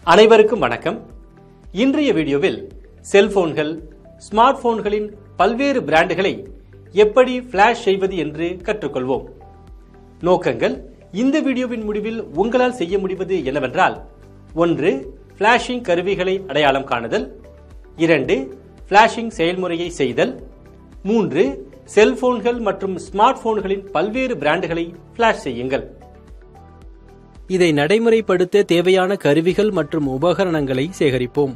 அனைவருக்கும் வணக்கம். இன்றைய வீடியோவில் செல்போன்கள், ஸ்மார்ட் போன்களின் பல்வேறு பிராண்டுகளை எப்படி ஃபிளாஷ் செய்வது என்று கற்றுக்கொள்வோம். நோக்கங்கள்: இந்த வீடியோவின் முடிவில் உங்களால் செய்ய முடிவது என்னவென்றால் 1. ஃபிளாஷிங் கருவிகளை அடையாளம் காணுதல். 2. ஃபிளாஷிங் செயல்முறையை செய்தல். 3. செல்போன்கள் மற்றும் ஸ்மார்ட் போன்களின் பல்வேறு பிராண்டுகளை ஃபிளாஷ் செய்யுங்கள். இதை நடைமுறைப்படுத்த தேவையான கருவிகள் மற்றும் உபகரணங்களை சேகரிப்போம்.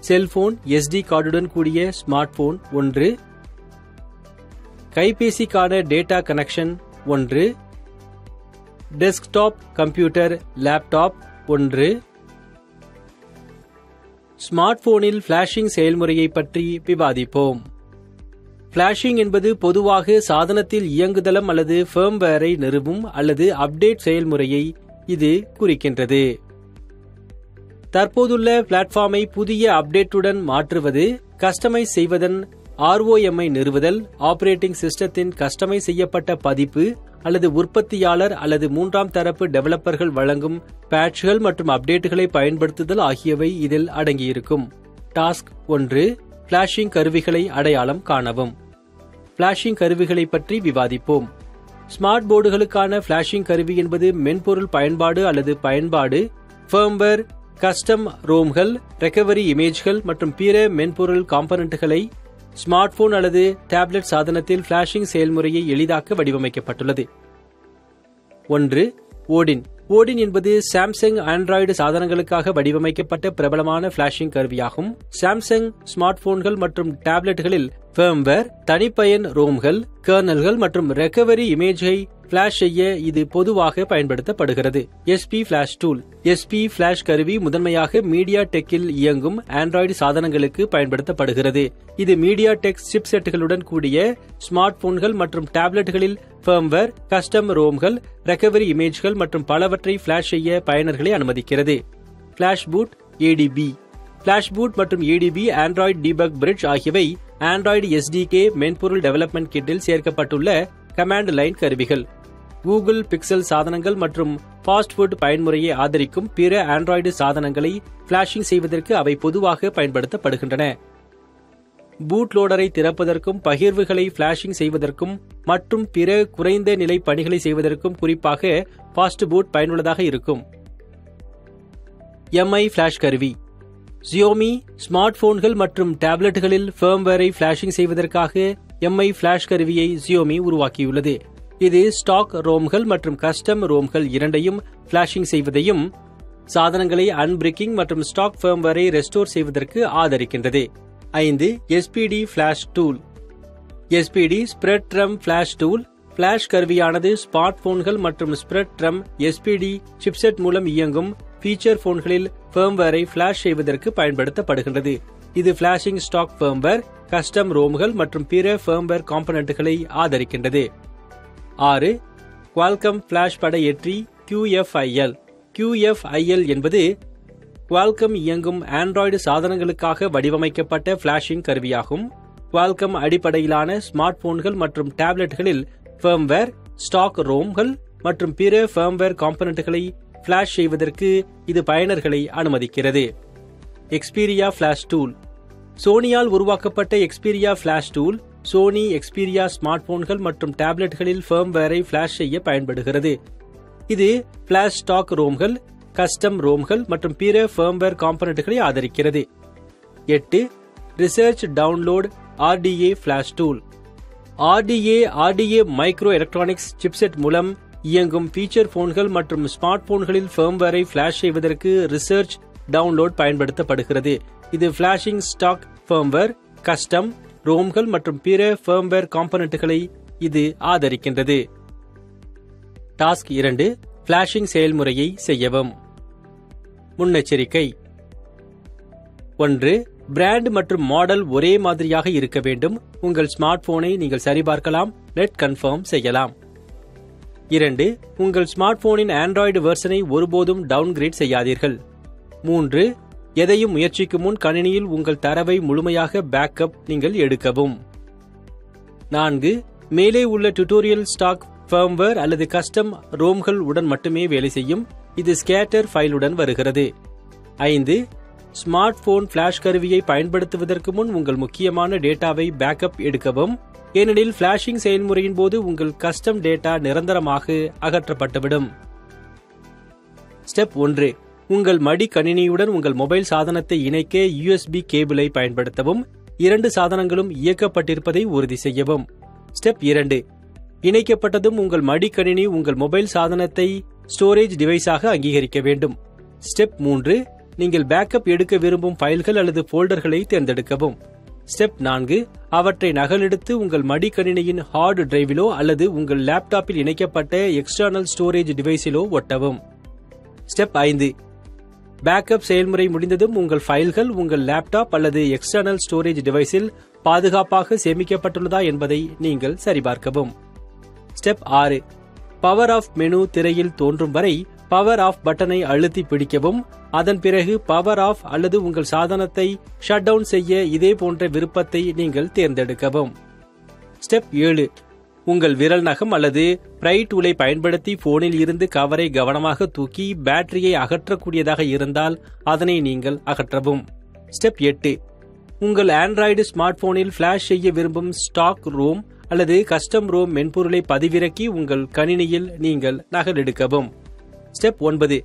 செல்போன், SD கார்டுடன் கூடிய ஸ்மார்ட் போன் 1, கைபேசிக்கான data connection 1, desktop computer laptop 1. Smart போனில் ஃபிளாஷிங் செயல்முறையை பற்றி விவாதிப்போம். ஃபிளாஷிங் என்பது பொதுவாக சாதனத்தில் இயங்குதளம் அல்லது ஃபர்ம்வேரை நிறுவும் அல்லது அப்டேட் செயல்முறையை இது குறிக்கின்றது. தற்போதுள்ள பிளாட்ஃபார்மை புதிய அப்டேட்டுடன் மாற்றுவது, கஸ்டமைஸ் செய்வதன், ROM ஐ நிறுவுதல், ஆபரேட்டிங் சிஸ்டத்தின் கஸ்டமைஸ் செய்யப்பட்ட பதிப்பு அல்லது உற்பத்தியாளர் அல்லது மூன்றாம் தரப்பு டெவலப்பர்கள் வழங்கும் பேட்ச்கள் மற்றும் அப்டேட்டுகளை பயன்படுத்துதல் ஆகியவை இதில் அடங்கியிருக்கும். டாஸ்க் 1. ஃபிளாஷிங் கருவிகளை அடையாளம் காணவும். ஃபிளாஷிங் கருவிகளை பற்றி விவாதிப்போம். ஸ்மார்ட் போர்டுகளுக்கான ஃபிளாஷிங் கருவி என்பது மென்பொருள் பயன்பாடு அல்லது பயன்பாடு, ஃபர்ம்வேர், கஸ்டம் ரோம்கள், ரெக்கவரி இமேஜ்கள் மற்றும் பிற மென்பொருள் காம்பனன்ட்களை ஸ்மார்ட் போன் அல்லது டேப்லெட் சாதனத்தில் ஃபிளாஷிங் செயல்முறையை எளிதாக்க வடிவமைக்கப்பட்டுள்ளது. 1. ஓடின். ஓடின் என்பது சாம்சங் ஆண்ட்ராய்டு சாதனங்களுக்காக வடிவமைக்கப்பட்ட பிரபலமான ஃபிளாஷிங் கருவியாகும். சாம்சங் ஸ்மார்ட் போன்கள் மற்றும் டேப்லெட்டுகளில் ஃபர்ம்வேர், தனிப்பயன் ரோம்கள், கர்னல்கள் மற்றும் ரெக்கவரி இமேஜை ஃபிளாஷ் செய்ய இது பொதுவாக பயன்படுத்தப்படுகிறது. SP flash tool. SP flash கருவி முதன்மையாக மீடியா டெக்கில் இயங்கும் ஆண்ட்ராய்டு சாதனங்களுக்கு பயன்படுத்தப்படுகிறது. இது மீடியா டெக் சிப்செட்டுகளுடன் கூடிய ஸ்மார்ட் போன்கள் மற்றும் டேப்லெட்டுகளில் ஃபர்ம்வேர், கஸ்டம் ரோம்கள், ரெக்கவரி இமேஜ்கள் மற்றும் பலவற்றை ஃபிளாஷ் செய்ய பயனர்களை அனுமதிக்கிறது. Flash boot, ADB. Flash boot மற்றும் ADB ஆண்ட்ராய்டு டீபக் பிரிட்ஜ் ஆகியவை ஆண்ட்ராய்டு SDK மென்பொருள் டெவலப்மெண்ட் கிட்டில் சேர்க்கப்பட்டுள்ள கமாண்ட் லைன் கருவிகள். கூகுள் பிக்சல் சாதனங்கள் மற்றும் ஃபாஸ்ட் ஃபுட் பயன்முறையை ஆதரிக்கும் பிற ஆண்ட்ராய்டு சாதனங்களை ஃபிளாஷிங் செய்வதற்கு அவை பொதுவாக பயன்படுத்தப்படுகின்றன. பூட் லோடரை திறப்பதற்கும் பகிர்வுகளை ஃபிளாஷிங் செய்வதற்கும் மற்றும் பிற குறைந்த நிலை பணிகளை செய்வதற்கும் குறிப்பாக ஃபாஸ்ட் பூட் பயனுள்ளதாக இருக்கும். MI ஃபிளாஷ் கருவி. Xiaomi ஸ்மார்ட் போன்கள் மற்றும் டேப்லெட்டுகளில் ஃபர்ம்வேரை ஃபிளாஷிங் செய்வதற்காக MI ஃபிளாஷ் கருவியை Xiaomi உருவாக்கியுள்ளது. இது ஸ்டாக் ரோம்கள் மற்றும் கஸ்டம் ரோம்கள் இரண்டையும் ஃபிளாஷிங் செய்வதையும், சாதனங்களை அன்பிரிக்கிங் மற்றும் ஸ்டாக் ஃபர்ம்வேரை ரெஸ்டோர் செய்வதற்கு ஆதரிக்கின்றது. 5. SPD flash tool. SPD Spreadtrum flash tool. Flash கருவியானது ஸ்மார்ட் போன்கள் மற்றும் ஸ்ப்ரெட் ட்ரம் SPD சிப்செட் மூலம் இயங்கும் ஃபீச்சர் போன்களில் ஃபர்ம்வேரை ஃபிளாஷ் செய்வதற்கு பயன்படுத்தப்படுகின்றது. இது ஃபிளாஷிங் ஸ்டாக் ஃபர்ம்வேர், கஸ்டம் ரோம்கள் மற்றும் பிற ஃபர்ம்வேர் காம்பனன்ட்களை ஆதரிக்கின்றது. 6. குவால்கம் ஃபிளாஷ் படையேற்றி QFIL. QFIL என்பது குவால்கம் இயங்கும் ஆண்ட்ராய்டு சாதனங்களுக்காக வடிவமைக்கப்பட்ட ஃபிளாஷிங் கருவியாகும். குவால்கம் அடிப்படையிலான ஸ்மார்ட் போன்கள் மற்றும் டேப்லெட்டுகளில் ஃபர்ம்வேர், ஸ்டாக் ரோம்கள் மற்றும் பிற ஃபர்ம்வேர் காம்பனன்ட்களை ஃபிளாஷ் செய்வதற்கு இது பயனர்களை அனுமதிக்கிறது. Xperia flash tool. சோனியால் உருவாக்கப்பட்ட Xperia flash tool Sony Xperia smart போன்கள் மற்றும் டேப்லெட்டுகளில் ஃபர்ம்வேரை ஃபிளாஷ் செய்ய பயன்படுகிறது. இது ஃபிளாஷ் ஸ்டாக் ரோம்கள், கஸ்டம் ரோம்கள் மற்றும் பிற ஃபர்ம்வேர் காம்பனன்ட்களை ஆதரிக்கிறது. 8. Research download RDA flash tool. RDA micro electronics chipset மூலம் இயங்கும் ஃபீச்சர் போன்கள் மற்றும் ஸ்மார்ட் போன்களில் ஃபர்ம்வேரை ஃபிளாஷ் செய்வதற்கு ரிசர்ச் டவுன்லோட் பயன்படுத்தப்படுகிறது. இது ஃபிளாஷிங் ஸ்டாக் ஃபர்ம்வேர், கஸ்டம் ரோம்கள் மற்றும் பிற ஃபர்ம்வேர் காம்பனன்ட்களை இது ஆதரிக்கின்றது. டாஸ்க் 2. ஃபிளாஷிங் செயல்முறையை செய்யவும். முன்னெச்சரிக்கை: 1. பிராண்ட் மற்றும் மாடல் ஒரே மாதிரியாக இருக்க வேண்டும். உங்கள் ஸ்மார்ட் போனை நீங்கள் சரிபார்க்கலாம், நெட் கன்ஃபர்ம் செய்யலாம். 2. உங்கள் ஸ்மார்ட் போனின் ஆண்ட்ராய்டு வெர்ஷனை ஒருபோதும் டவுன்கிரேட் செய்யாதீர்கள். 3. எதையும் முயற்சிக்கும் முன் கணினியில் உங்கள் தரவை முழுமையாக பேக்கப் நீங்கள் எடுக்கவும். 4. மேலே உள்ள டியூட்டோரியல் ஸ்டாக் ஃபர்ம்வேர் அல்லது கஸ்டம் ரோம்கள் உடன் மட்டுமே வேலை செய்யும். இது ஸ்கேட்டர் ஃபைலுடன் வருகிறது. 5. ஸ்மார்ட் போன் ஃபிளாஷ் கருவியை பயன்படுத்துவதற்கு முன் உங்கள் முக்கியமான டேட்டாவை பேக்கப் எடுக்கவும், ஏனெனில் ஃபிளாஷிங் செயல்முறையின் போது உங்கள் கஸ்டம் டேட்டா நிரந்தரமாக அகற்றப்பட்டுவிடும். ஸ்டெப் 1. உங்கள் மடிக்கணினியுடன் உங்கள் மொபைல் சாதனத்தை இணைக்க USB கேபிளை பயன்படுத்தவும். 2 சாதனங்களும் இயக்கப்பட்டிருப்பதை உறுதி செய்யவும். ஸ்டெப் 2. இணைக்கப்பட்டதும் உங்கள் மடிக்கணினி உங்கள் மொபைல் சாதனத்தை ஸ்டோரேஜ் டிவைஸாக அங்கீகரிக்க வேண்டும். ஸ்டெப் 3. நீங்கள் பேக்கப் எடுக்க விரும்பும் ஃபைல்கள் அல்லது போல்டர்களை தேர்ந்தெடுக்கவும். ஸ்டெப் 4. அவற்றை நகலெடுத்து உங்கள் மடிக்கணினியின் ஹார்ட் டிரைவிலோ அல்லது உங்கள் லேப்டாப்பில் இணைக்கப்பட்ட எக்ஸ்டர்னல் ஸ்டோரேஜ் டிவைஸிலோ ஒட்டவும். ஸ்டெப் 5. பேக்கப் செயல்முறை முடிந்ததும் உங்கள் ஃபைல்கள் உங்கள் லேப்டாப் அல்லது எக்ஸ்டர்னல் ஸ்டோரேஜ் டிவைஸில் பாதுகாப்பாக சேமிக்கப்பட்டுள்ளதா என்பதை நீங்கள் சரிபார்க்கவும். ஸ்டெப் 6. பவர் ஆஃப் மெனு திரையில் தோன்றும் வரை பவர் ஆஃப் பட்டனை அழுத்தி பிடிக்கவும். அதன் பிறகு பவர் ஆஃப் அல்லது உங்கள் சாதனத்தை ஷட் டவுன் செய்ய இதே போன்ற விருப்பத்தை நீங்கள் தேர்ந்தெடுக்கவும். ஸ்டெப் 7. உங்கள் விரல் நகம் அல்லது பிரை டூலை பயன்படுத்தி போனில் இருந்து கவரை கவனமாக தூக்கி பேட்டரியை அகற்றக்கூடியதாக இருந்தால் அதனை நீங்கள் அகற்றவும். ஸ்டெப் 8. உங்கள் ஆண்ட்ராய்டு ஸ்மார்ட் போனில் ஃபிளாஷ் செய்ய விரும்பும் ஸ்டாக் ரோம் அல்லது கஸ்டம் ரோம் மென்பொருளை பதிவிறக்கி உங்கள் கணினியில் நீங்கள் நகலெடுக்கவும். ஸ்டெப் 9.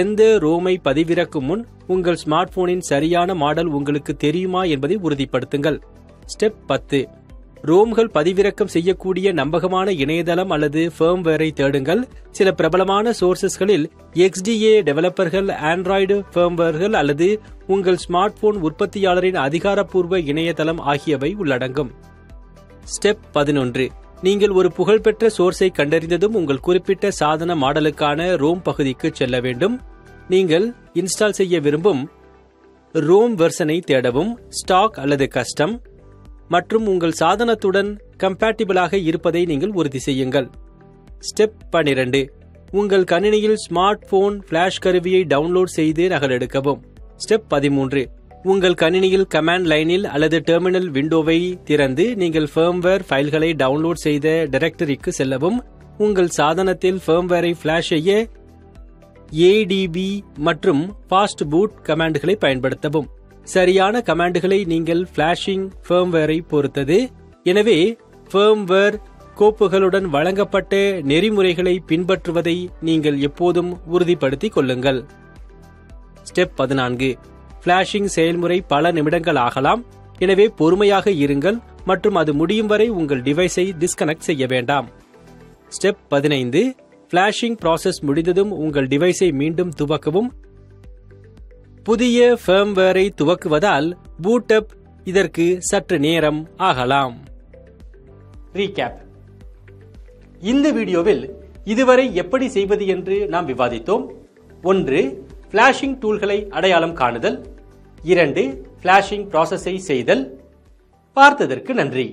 எந்த ரோமை பதிவிறக்கும் முன் உங்கள் ஸ்மார்ட் போனின் சரியான மாடல் உங்களுக்கு தெரியுமா என்பதை உறுதிப்படுத்துங்கள். ஸ்டெப் 10. ரோம்கள் பதிவிறக்கம் செய்யக்கூடிய நம்பகமான இணையதளம் அல்லது ஃபர்ம்வேரை தேடுங்கள். சில பிரபலமான சோர்சஸ்களில் XDA டெவலப்பர்கள், ஆண்ட்ராய்டு ஃபர்ம்வேர்கள் அல்லது உங்கள் ஸ்மார்ட் போன் உற்பத்தியாளரின் அதிகாரப்பூர்வ இணையதளம் ஆகியவை உள்ளடங்கும். ஸ்டெப் 11. நீங்கள் ஒரு புகழ்பெற்ற சோர்ஸை கண்டறிந்ததும் உங்கள் குறிப்பிட்ட சாதன மாடலுக்கான ரோம் பகுதிக்கு செல்ல வேண்டும். நீங்கள் இன்ஸ்டால் செய்ய விரும்பும் ரோம் வெர்ஷனை தேடவும். ஸ்டாக் அல்லது கஸ்டம் மற்றும் உங்கள் சாதனத்துடன் கம்பேட்டிபிளாக இருப்பதை நீங்கள் உறுதி செய்யுங்கள். ஸ்டெப் 12. உங்கள் கணினியில் ஸ்மார்ட் போன் ஃபிளாஷ் கருவியை டவுன்லோட் செய்து நகலெடுக்கவும். ஸ்டெப் 13. உங்கள் கணினியில் கமாண்ட் லைனில் அல்லது டெர்மினல் விண்டோவை திறந்து நீங்கள் ஃபர்ம்வேர் ஃபைல்களை டவுன்லோட் செய்த டைரக்டரிக்கு செல்லவும். உங்கள் சாதனத்தில் ஃபர்ம்வேரை ஃபிளாஷ் செய்ய ADB மற்றும் ஃபாஸ்ட் பூட் கமாண்டுகளை பயன்படுத்தவும். சரியான கமாண்டுகளை நீங்கள் ஃபிளாஷிங் ஃபர்ம்வேரை பொறுத்தது. எனவே ஃபர்ம்வேர் கோப்புகளுடன் வழங்கப்பட்ட நெறிமுறைகளை பின்பற்றுவதை நீங்கள் எப்போதும் உறுதிப்படுத்திக் கொள்ளுங்கள். ஸ்டெப் 14. ஃபிளாஷிங் செயல்முறை பல நிமிடங்கள் ஆகலாம். எனவே பொறுமையாக இருங்கள் மற்றும் அது முடியும் வரை உங்கள் டிவைஸை டிஸ்கனெக்ட் செய்ய வேண்டாம். ஸ்டெப் 15. ஃபிளாஷிங் ப்ராசஸ் முடிந்ததும் உங்கள் டிவைஸை மீண்டும் துவக்கவும். புதிய ஃபர்ம்வேரை துவக்குவதால் பூட்டப் இதற்கு சற்று நேரம் ஆகலாம். ரீகேப். இந்த வீடியோவில் இதுவரை எப்படி செய்வது என்று நாம் விவாதித்தோம். 1. ஃபிளாஷிங் டூல்களை அடையாளம் காணுதல். 2. ஃபிளாஷிங் ப்ராசஸை செய்தல். பார்த்ததற்கு நன்றி.